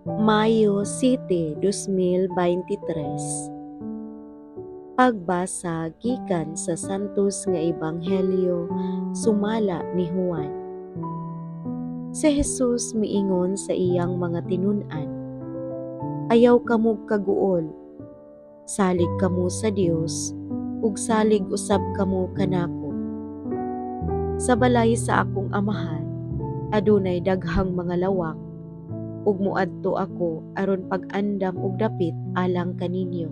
Mayo 7, 2023. Pagbasa gikan sa Santos nga Ebanghelyo sumala ni Juan. Si Jesus miingon sa iyang mga tinun-an, "Ayaw kamo kaguol, salig kamo sa Dios, ug salig usab kamo kanako. Sa balay sa akong amahan adunay daghang mga lawak, ug moadto ako aron pag-andam og dapit alang kaninyo.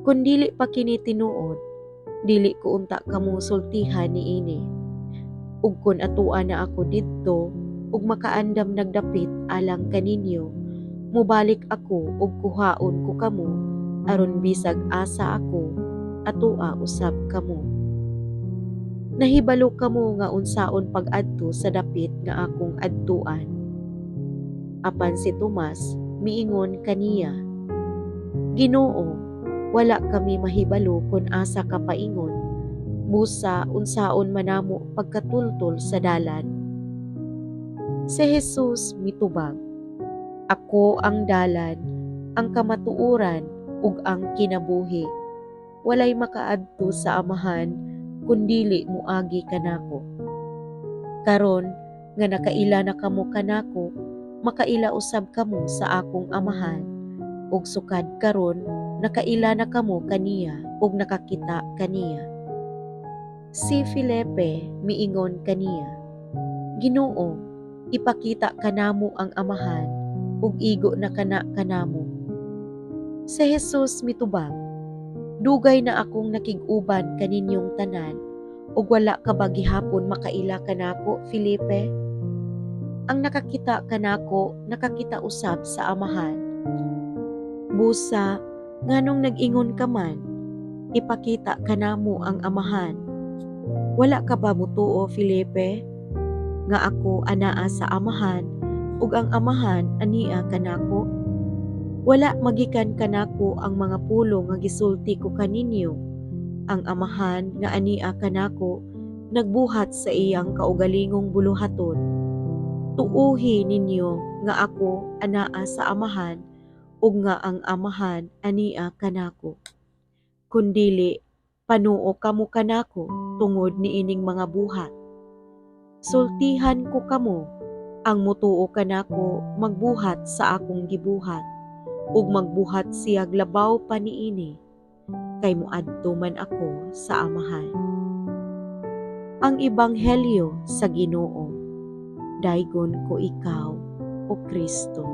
Kun dili pa kini tinuod, dili ko unta kamo sultihan niini. Ug kun atuan na ako didto ug makaandam nagdapit alang kaninyo, mubalik ako ug kuhaon ko kamo aron bisag asa ako, atua usab kamo. Nahibalo kamo nga unsaon pag-adto sa dapit nga akong adtuan." Apan si Tomas miingon kaniya, "Ginoo, wala kami mahibalo kun asa ka paingon, busa unsaon manamo pagkatultol sa dalan." Si Jesus mitubag, "Ako ang dalan, ang kamatuoran ug ang kinabuhi. Walay makaadto sa Amahan kun dili moagi kanako. Karon nga nakaila na kamo kanako, makaila usab kamo sa akong Amahan, ug sukad karon nakaila na kamo kaniya ug nakakita kaniya." Si Felipe miingon kaniya, "Ginoo, ipakita kanamo ang Amahan, ug igo na kana kanamo." Si Jesus mitubag, "Dugay na akong nakig-uban kaninyong tanan, ug wala ka ba gihapon makaila kanako, Felipe? Ang nakakita kanako, nakakita usab sa Amahan. Busa, nganong nag-ingon ka man, ipakita kanamo ang Amahan? Wala ka ba mutuo, Felipe, nga ako anaa sa Amahan, ug ang Amahan ania kanako? Wala magikan kanako ang mga pulong nga gisulti ko kaninyo. Ang Amahan nga ania kanako nagbuhat sa iyang kaugalingong buluhaton. Tuohi ninyo nga ako anaa sa Amahan, ug nga ang Amahan ania kanako. Kundili panuo kamo kanako tungod niining mga buhat. Sultihan ko kamo, ang mutuo kanako magbuhat sa akong gibuhat, ug magbuhat siyag labaw pa niini, kay moadto man ako sa Amahan." Ang Ebanghelyo sa Ginoo. Daygon ko ikaw, O Kristo.